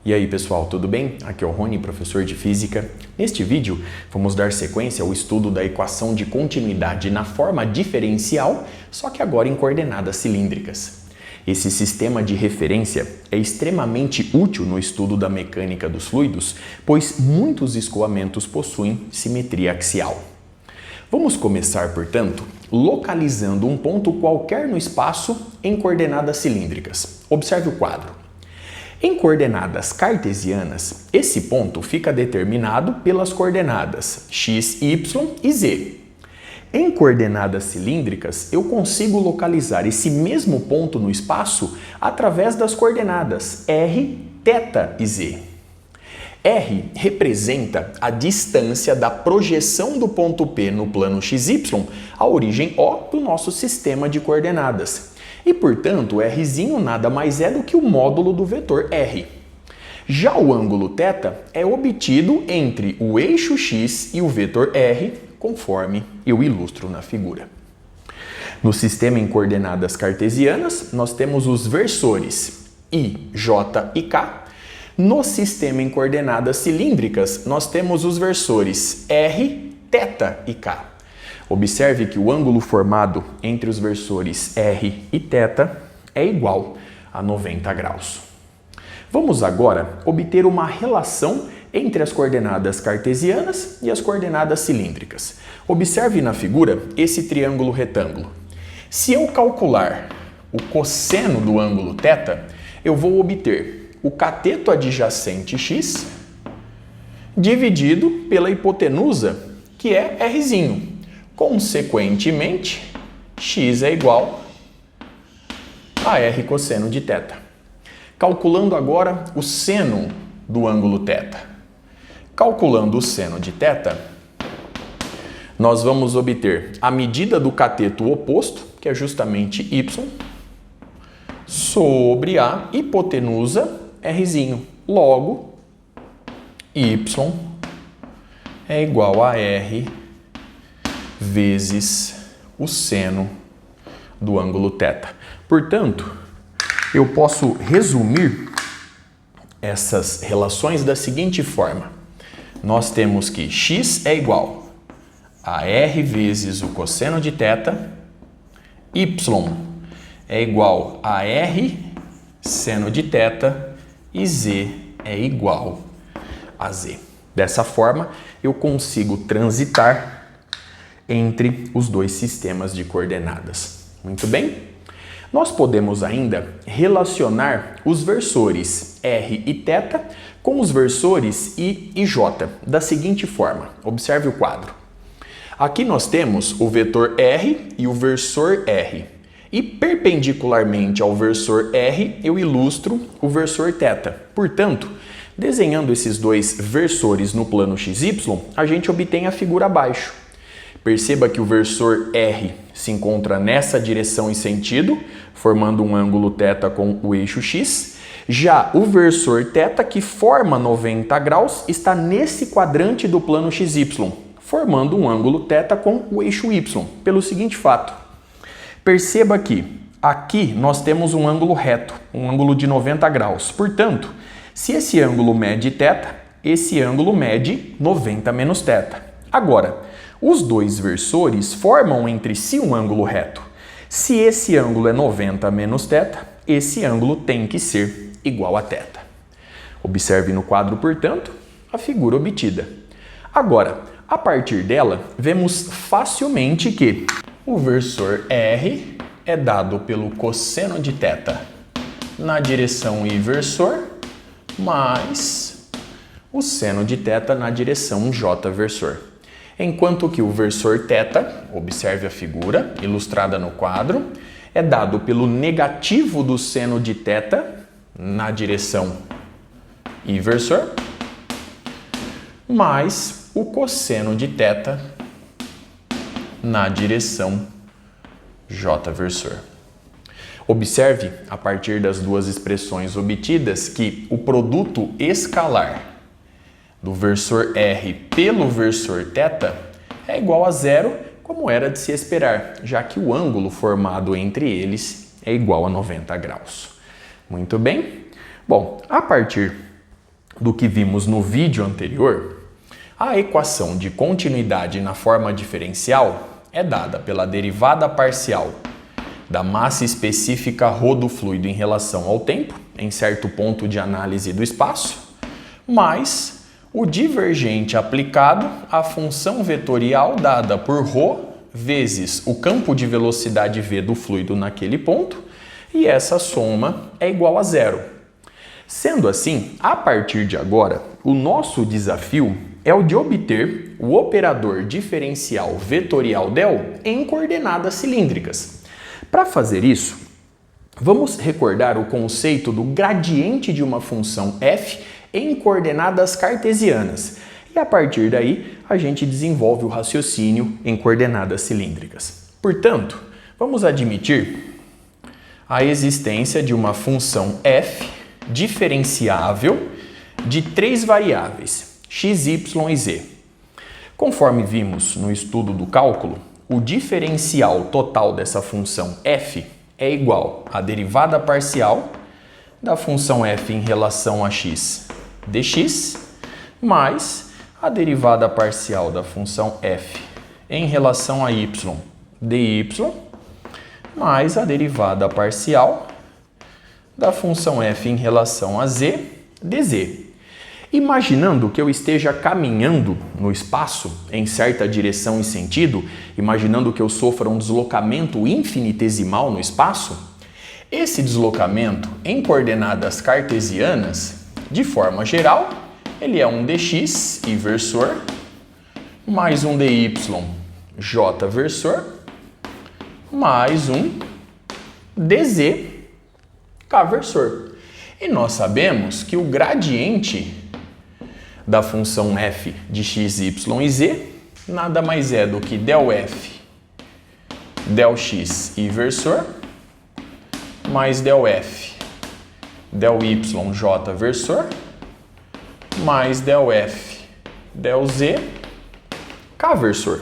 E aí pessoal, tudo bem? Aqui é o Rony, professor de Física. Neste vídeo, vamos dar sequência ao estudo da equação de continuidade na forma diferencial, só que agora em coordenadas cilíndricas. Esse sistema de referência é extremamente útil no estudo da mecânica dos fluidos, pois muitos escoamentos possuem simetria axial. Vamos começar, portanto, localizando um ponto qualquer no espaço em coordenadas cilíndricas. Observe o quadro. Em coordenadas cartesianas, esse ponto fica determinado pelas coordenadas x, y e z. Em coordenadas cilíndricas, eu consigo localizar esse mesmo ponto no espaço através das coordenadas r, θ e z. R representa a distância da projeção do ponto P no plano XY à origem O do nosso sistema de coordenadas. E, portanto, Rzinho nada mais é do que o módulo do vetor R. Já o ângulo θ é obtido entre o eixo X e o vetor R, conforme eu ilustro na figura. No sistema em coordenadas cartesianas, nós temos os versores I, J e K. No sistema em coordenadas cilíndricas, nós temos os versores R, θ e K. Observe que o ângulo formado entre os versores R e θ é igual a 90 graus. Vamos agora obter uma relação entre as coordenadas cartesianas e as coordenadas cilíndricas. Observe na figura esse triângulo retângulo. Se eu calcular o cosseno do ângulo θ, eu vou obter o cateto adjacente x dividido pela hipotenusa, que é Rzinho. Consequentemente, x é igual a R cosseno de θ. Calculando agora o seno do ângulo θ. Calculando o seno de θ, nós vamos obter a medida do cateto oposto, que é justamente y, sobre a hipotenusa Rzinho. Logo, y é igual a R vezes o seno do ângulo θ. Portanto, eu posso resumir essas relações da seguinte forma. Nós temos que x é igual a R vezes o cosseno de θ, y é igual a R seno de θ e z é igual a z. Dessa forma, eu consigo transitar entre os dois sistemas de coordenadas. Muito bem? Nós podemos ainda relacionar os versores R e θ com os versores I e J da seguinte forma. Observe o quadro. Aqui nós temos o vetor R e o versor R. E perpendicularmente ao versor R, eu ilustro o versor θ. Portanto, desenhando esses dois versores no plano XY, a gente obtém a figura abaixo. Perceba que o versor R se encontra nessa direção e sentido, formando um ângulo θ com o eixo X. Já o versor θ, que forma 90 graus, está nesse quadrante do plano XY, formando um ângulo θ com o eixo Y, pelo seguinte fato. Perceba que aqui nós temos um ângulo reto, um ângulo de 90 graus. Portanto, se esse ângulo mede θ, esse ângulo mede 90 menos θ. Agora, os dois versores formam entre si um ângulo reto. Se esse ângulo é 90 menos θ, esse ângulo tem que ser igual a θ. Observe no quadro, portanto, a figura obtida. Agora, a partir dela, vemos facilmente que o versor R é dado pelo cosseno de θ na direção inversor mais o seno de θ na direção J versor. Enquanto que o versor θ, observe a figura ilustrada no quadro, é dado pelo negativo do seno de θ na direção inversor, mais o cosseno de θ na direção J versor. Observe, a partir das duas expressões obtidas, que o produto escalar do versor R pelo versor θ é igual a zero, como era de se esperar, já que o ângulo formado entre eles é igual a 90 graus. Muito bem? Bom, a partir do que vimos no vídeo anterior, a equação de continuidade na forma diferencial é dada pela derivada parcial da massa específica ρ do fluido em relação ao tempo, em certo ponto de análise do espaço, mais o divergente aplicado à função vetorial dada por ρ vezes o campo de velocidade v do fluido naquele ponto, e essa soma é igual a zero. Sendo assim, a partir de agora, o nosso desafio é o de obter o operador diferencial vetorial del em coordenadas cilíndricas. Para fazer isso, vamos recordar o conceito do gradiente de uma função f em coordenadas cartesianas. E a partir daí, a gente desenvolve o raciocínio em coordenadas cilíndricas. Portanto, vamos admitir a existência de uma função f diferenciável de três variáveis, x, y e z. Conforme vimos no estudo do cálculo, o diferencial total dessa função f é igual à derivada parcial da função f em relação a x dx mais a derivada parcial da função f em relação a y dy mais a derivada parcial da função f em relação a z dz. Imaginando que eu esteja caminhando no espaço em certa direção e sentido, imaginando que eu sofra um deslocamento infinitesimal no espaço, esse deslocamento em coordenadas cartesianas, de forma geral, ele é um dx inversor mais um dy j versor mais um dz k versor. E nós sabemos que o gradiente da função f de x, y e z nada mais é do que del f, del x inversor mais del f, del y j versor mais del f, del z k versor.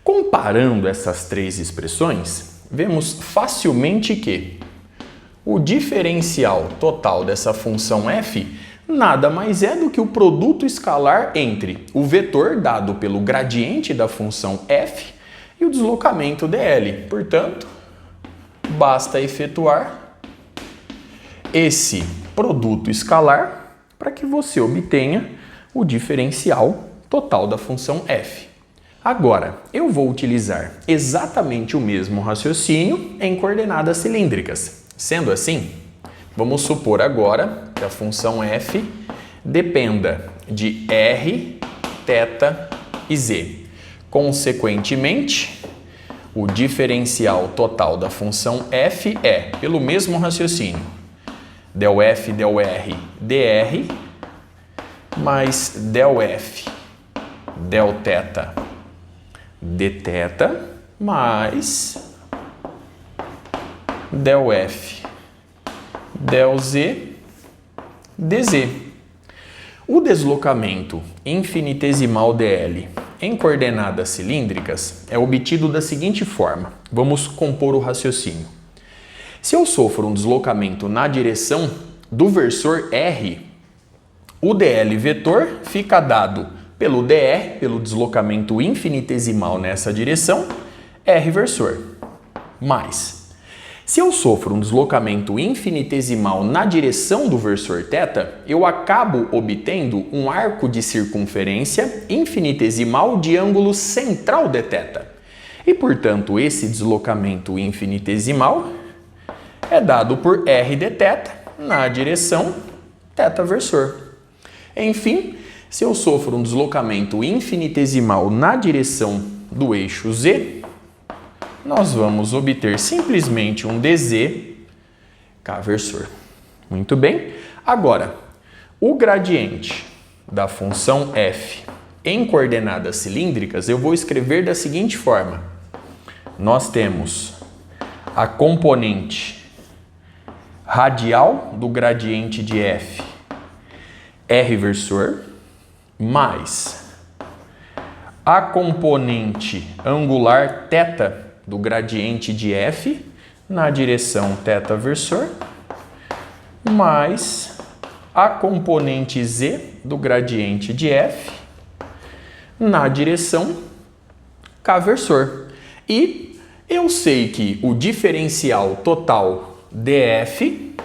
Comparando essas três expressões, vemos facilmente que o diferencial total dessa função f nada mais é do que o produto escalar entre o vetor dado pelo gradiente da função f e o deslocamento dl. Portanto, basta efetuar esse produto escalar para que você obtenha o diferencial total da função f. Agora, eu vou utilizar exatamente o mesmo raciocínio em coordenadas cilíndricas. Sendo assim, vamos supor agora que a função f dependa de r, θ e z. Consequentemente, o diferencial total da função f é, pelo mesmo raciocínio, del f, del r, dr, mais del f, del θ, dθ, mais del f, del z, dz. O deslocamento infinitesimal dl em coordenadas cilíndricas é obtido da seguinte forma. Vamos compor o raciocínio. Se eu sofro um deslocamento na direção do versor r, o dl vetor fica dado pelo dr, pelo deslocamento infinitesimal nessa direção, r versor, mais. Se eu sofro um deslocamento infinitesimal na direção do versor θ, eu acabo obtendo um arco de circunferência infinitesimal de ângulo central dθ. E, portanto, esse deslocamento infinitesimal é dado por r dθ na direção θ versor. Enfim, se eu sofro um deslocamento infinitesimal na direção do eixo z, nós vamos obter simplesmente um dz k versor. Muito bem. Agora, o gradiente da função f em coordenadas cilíndricas eu vou escrever da seguinte forma. Nós temos a componente radial do gradiente de f, r versor, mais a componente angular θ do gradiente de f na direção θ versor, mais a componente z do gradiente de f na direção k versor. E eu sei que o diferencial total df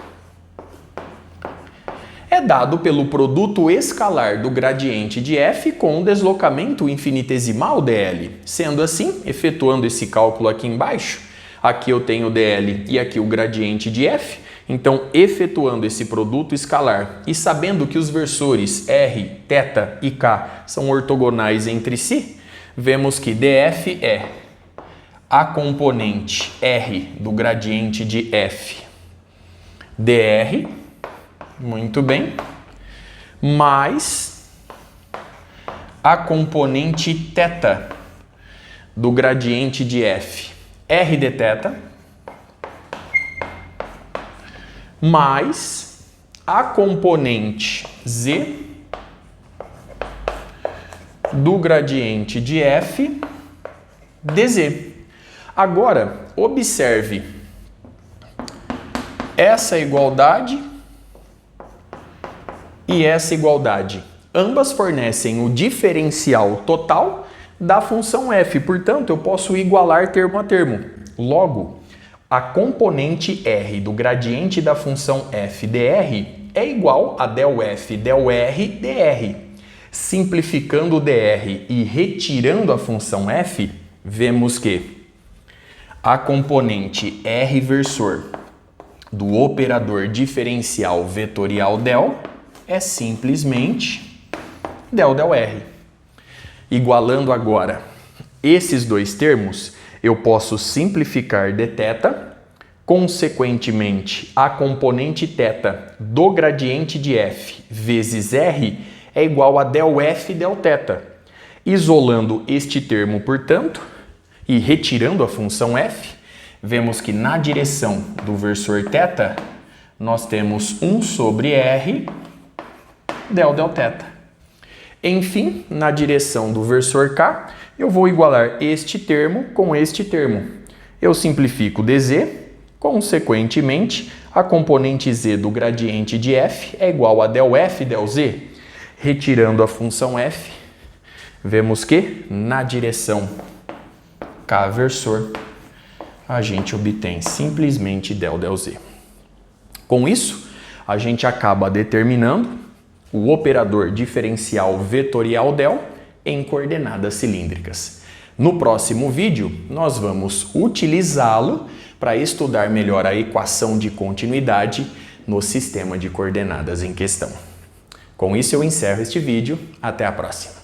é dado pelo produto escalar do gradiente de f com o deslocamento infinitesimal dl. Sendo assim, efetuando esse cálculo aqui embaixo, aqui eu tenho dl e aqui o gradiente de f, então efetuando esse produto escalar e sabendo que os versores r, θ e k são ortogonais entre si, vemos que df é a componente r do gradiente de f dr, muito bem, mais a componente θ do gradiente de f r dθ, mais a componente z do gradiente de f dz. Agora, observe essa igualdade e essa igualdade. Ambas fornecem o diferencial total da função f, portanto, eu posso igualar termo a termo. Logo, a componente r do gradiente da função f dr é igual a del f del r dr. Simplificando o dr e retirando a função f, vemos que a componente r versor do operador diferencial vetorial del é simplesmente del r. Igualando agora esses dois termos, eu posso simplificar dθ, consequentemente a componente θ do gradiente de f vezes r é igual a del f del θ. Isolando este termo, portanto, e retirando a função f, vemos que na direção do versor θ, nós temos 1 sobre r del θ. Enfim, na direção do versor k, eu vou igualar este termo com este termo. Eu simplifico dz, consequentemente, a componente z do gradiente de f é igual a del f del z. Retirando a função f, vemos que na direção k versor, a gente obtém simplesmente del z. Com isso, a gente acaba determinando o operador diferencial vetorial del em coordenadas cilíndricas. No próximo vídeo, nós vamos utilizá-lo para estudar melhor a equação de continuidade no sistema de coordenadas em questão. Com isso, eu encerro este vídeo. Até a próxima!